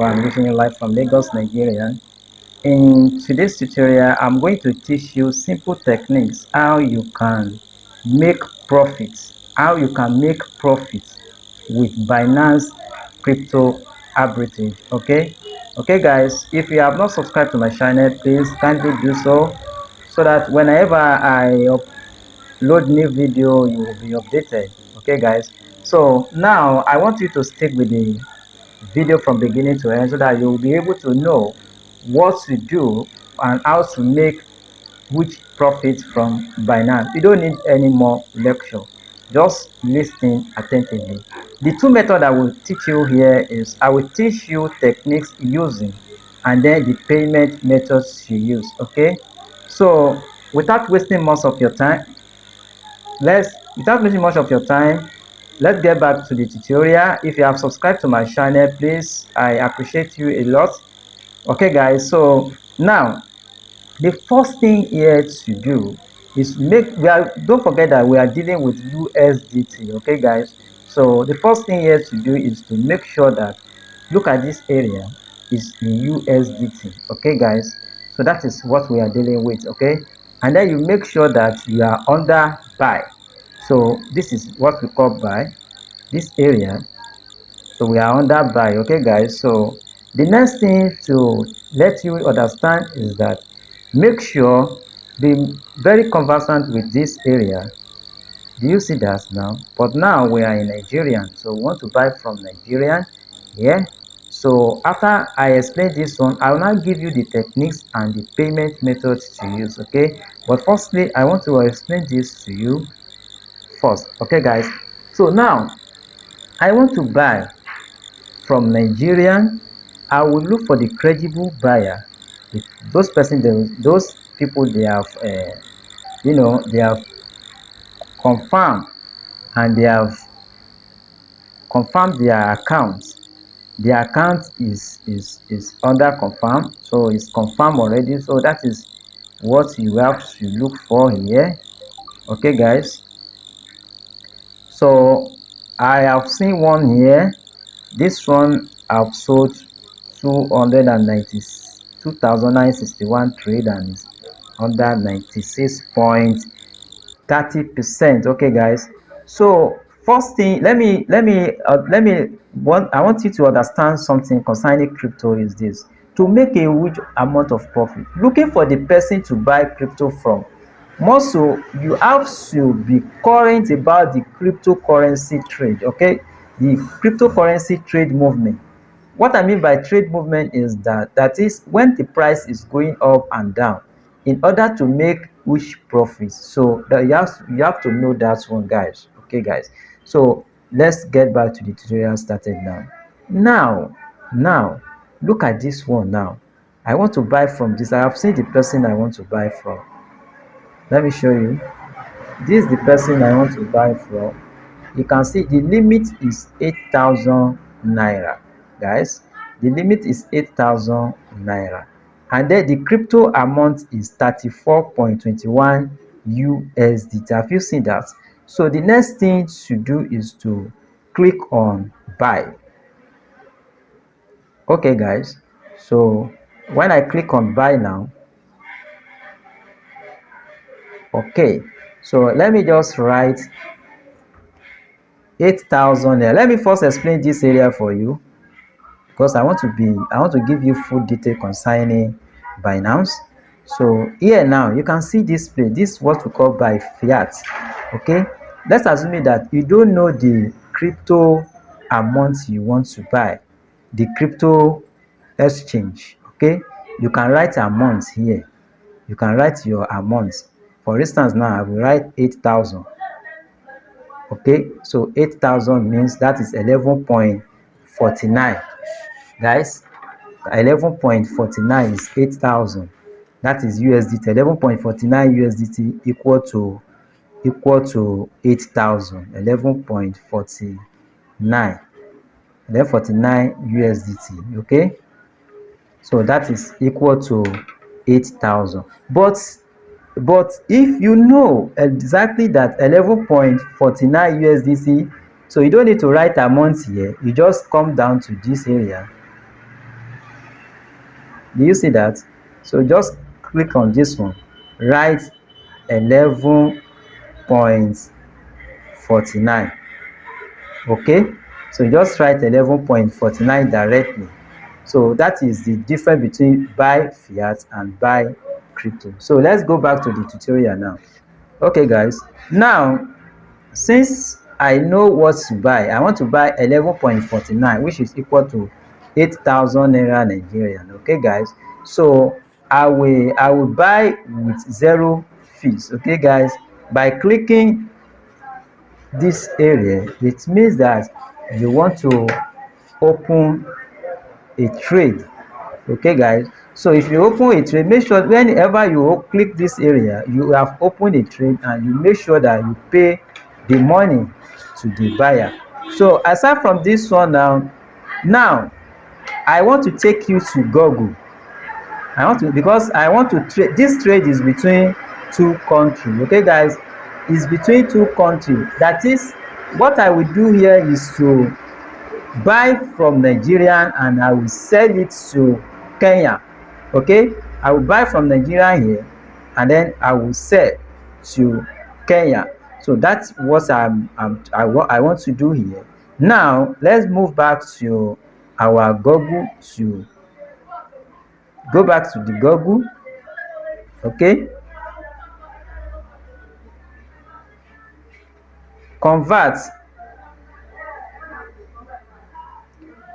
I'm reaching you live from Lagos, Nigeria. In today's tutorial, I'm going to teach you simple techniques how you can make profits, with Binance crypto arbitrage. Okay, guys. If you have not subscribed to my channel, please kindly do so that whenever I upload new video, you will be updated. Okay, guys. So now I want you to stick with the video from beginning to end so that you'll be able to know what to do and how to make huge profits from Binance. You don't need any more lecture. Just listen attentively. The two methods I will teach you here is I will teach you techniques using and then the payment methods you use. Okay, so without wasting most of your time, let's get back to the tutorial. If you have subscribed to my channel, please, I appreciate you a lot. Okay, guys, so now the first thing here to do is don't forget that we are dealing with USDT. Okay, guys, so the first thing here to do is to make sure that look at this area is in USDT. Okay, guys, so that is what we are dealing with. Okay, and then you make sure that you are under buy. So this is what we call buy, this area. So we are under buy. Okay, guys, so the next thing to let you understand is that make sure be very conversant with this area. Do you see that now? But now we are in Nigerian, so we want to buy from Nigerian. Yeah, so after I explain this one, I will now give you the techniques and the payment methods to use. Okay, but firstly I want to explain this to you first. Okay, guys, so now I want to buy from Nigerian. I will look for the credible buyer. If those people, they have they have confirmed, and they have confirmed their accounts. Their account is under confirmed, so it's confirmed already. So that is what you have to look for here. Okay, guys, so I have seen one here. This one I've sold 292,961 trade and is under 96.30%. Okay, guys, so first thing, I want you to understand something concerning crypto is this: to make a huge amount of profit, looking for the person to buy crypto from. More so, you have to be current about the cryptocurrency trade. Okay, the cryptocurrency trade movement. What I mean by trade movement is that is when the price is going up and down in order to make huge profits. So that you have to know that one, guys. Okay, guys, so let's get back to the tutorial started now. Now look at this one. Now I want to buy from this. I have seen the person I want to buy from. Let me show you. This is the person I want to buy from. You can see the limit is 8,000 naira, guys. The limit is 8,000 naira, and then the crypto amount is 34.21 USDT. Have you seen that? So the next thing to do is to click on buy. Okay, guys, so when I click on buy now, okay, so let me just write 8,000 there. Let me first explain this area for you, because I want to give you full detail concerning Binance. So here now you can see this place. This is what we call by fiat. Okay, let's assume that you don't know the crypto amount you want to buy, the crypto exchange. Okay, you can write amount here. You can write your amount. For instance, now I will write 8,000. Okay, so 8,000 means that is 11.49. Guys, 11.49 is 8,000. That is USDT. 11.49 USDT equal to 8,000. 11.49 USDT. Okay, so that is equal to 8,000. But if you know exactly that 11.49 USDT, so you don't need to write amount here. You just come down to this area. Do you see that? So just click on this one, write 11.49. Okay, so just write 11.49 directly. So that is the difference between buy fiat and buy crypto. So let's go back to the tutorial now. Okay guys, now since I know what to buy, I want to buy 11.49, which is equal to 8,000 naira Nigerian. Okay guys, so I will buy with zero fees. Okay guys, by clicking this area, it means that you want to open a trade. Okay guys, so if you open a trade, make sure whenever you click this area, you have opened a trade, and you make sure that you pay the money to the buyer. So aside from this one, now I want to take you to Google. Because I want to trade. This trade is between two countries. Okay guys, it's between two countries. That is, what I will do here is to buy from Nigeria and I will sell it to Kenya. Okay, I will buy from Nigeria here and then I will sell to Kenya. So that's what I want to do here. Now let's move back to our Google, to go back to the Google. Okay, convert.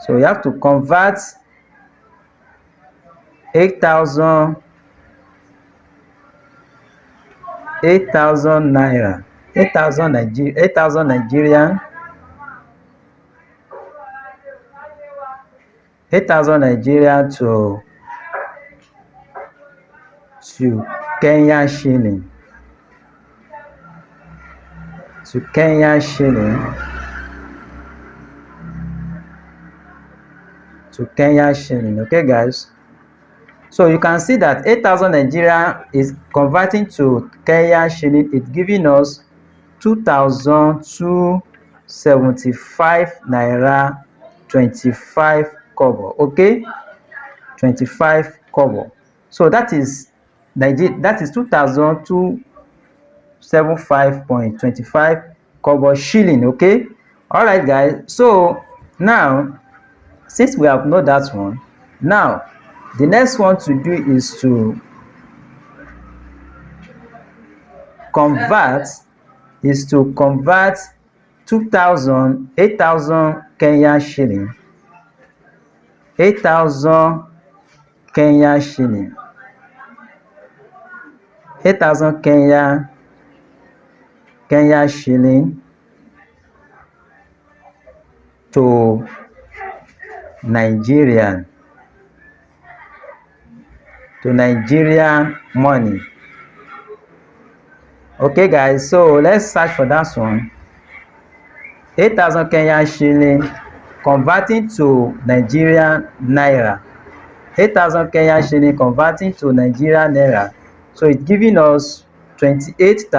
So you have to convert 8,000 naira, 8,000 Nigerian, 8,000 Nigerian to Kenyan shilling, to Kenyan shilling, to Kenyan shilling. Okay guys, so you can see that 8,000 Nigeria is converting to Kenyan shilling. It's giving us 2,275 naira 25 kobo. Okay, 25 kobo. So that is that is 2,275.25 kobo shilling. Okay, all right guys, so now since we have know that one, now the next one to do is to convert, 8,000 Kenyan shilling, 8,000 Kenyan shilling, 8,000 Kenya shilling to Nigerian money. Okay guys, so let's search for that one. 8,000 Kenyan shilling converting to Nigerian naira. 8,000 Kenyan shilling converting to Nigerian naira. So it's giving us 128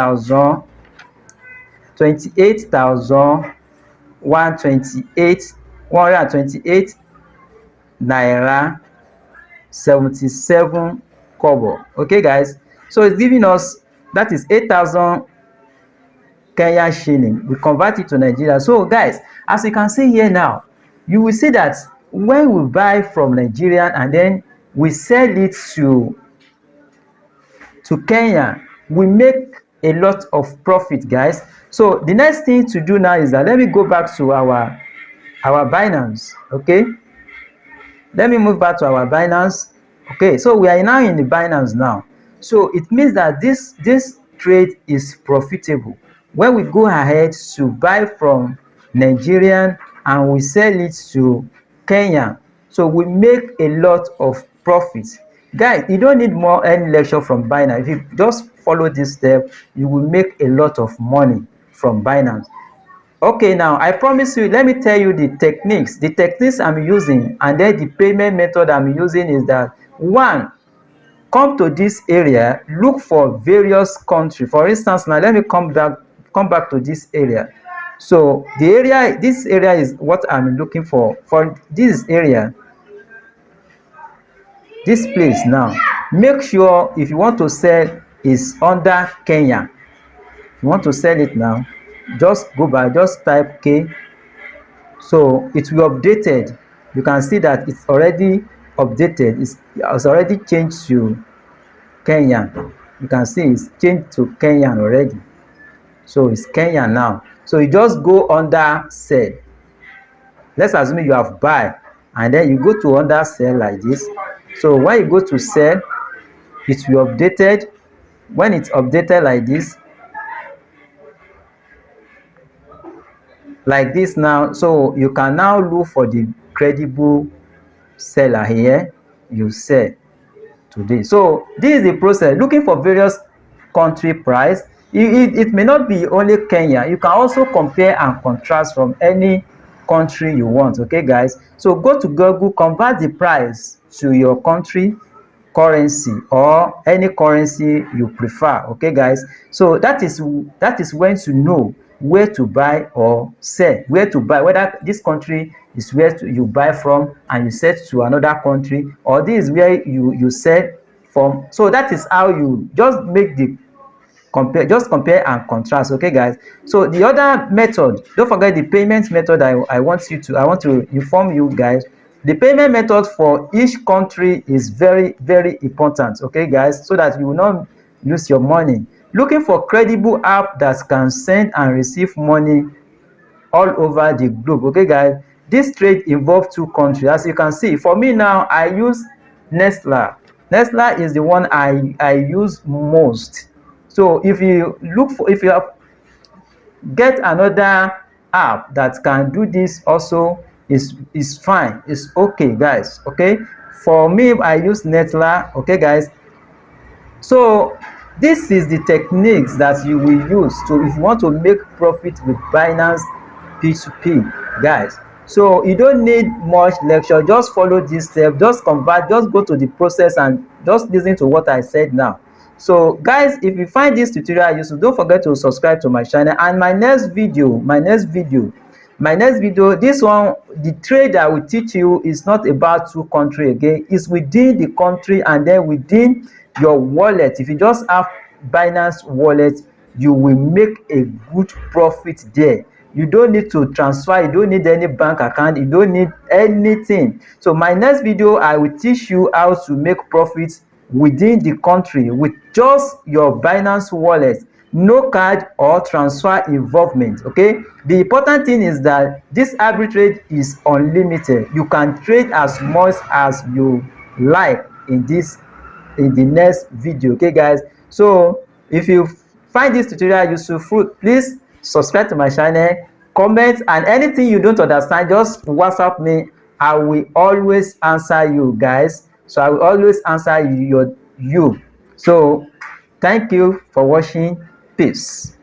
naira 77 kobo. Okay guys, so it's giving us, that is 8,000 Kenyan shilling. We convert it to Nigeria. So guys, as you can see here now, you will see that when we buy from Nigeria and then we sell it to Kenya, we make a lot of profit guys. So the next thing to do now is that, let me go back to our Binance. Okay, let me move back to our Binance. Okay, so we are now in the Binance now. So it means that this trade is profitable. When we go ahead to buy from Nigerian and we sell it to Kenya, so we make a lot of profit. Guys, you don't need more any lecture from Binance. If you just follow this step, you will make a lot of money from Binance. Okay, now I promise you, let me tell you the techniques I'm using, and then the payment method I'm using is that, one, come to this area, look for various countries. For instance, now let me come back to this area. So this area is what I'm looking for. For this area, this place now, make sure if you want to sell is under Kenya. If you want to sell it now, just go by, just type K, so it will updated. You can see that it's already updated, it's already changed to Kenyan. You can see it's changed to Kenyan already, so it's Kenyan now. So you just go under sell. Let's assume you have buy, and then you go to under sell like this. So when you go to sell, it will updated. When it's updated like this now, so you can now look for the credible seller here. You sell today. So this is the process, looking for various country price. It may not be only Kenya, you can also compare and contrast from any country you want. Okay guys, so go to Google, convert the price to your country currency or any currency you prefer. Okay guys, so that is when to know where to buy or sell, where to buy, whether this country is where you buy from and you sell to another country, or this is where you sell from. So that is how you just make the compare and contrast. Okay guys, so the other method, don't forget the payment method. I want to inform you guys, the payment method for each country is very very important. Okay guys, so that you will not lose your money. Looking for credible app that can send and receive money all over the globe. Okay guys, this trade involve two countries. As you can see, for me now, I use Nestle. Nestle is the one I use most. So if you look for, if you have get another app that can do this also, is fine, it's okay guys. Okay, for me I use Nestle. Okay guys, so this is the techniques that you will use to, if you want to make profit with Binance P2P guys. So you don't need much lecture, just follow this step, just convert, just go to the process and just listen to what I said now. So guys, if you find this tutorial useful, don't forget to subscribe to my channel. And my next video, this one, the trade I will teach you is not about two country again, it's within the country and then within your wallet. If you just have Binance wallet, you will make a good profit there. You don't need to transfer, you don't need any bank account, you don't need anything. So my next video, I will teach you how to make profits within the country with just your Binance wallet, no card or transfer involvement. Okay, the important thing is that this arbitrage is unlimited. You can trade as much as you like in the next video. Okay guys, so if you find this tutorial useful, please subscribe to my channel, comment, and anything you don't understand, just WhatsApp me. I will always answer you guys. So I will always answer you. So thank you for watching. Peace.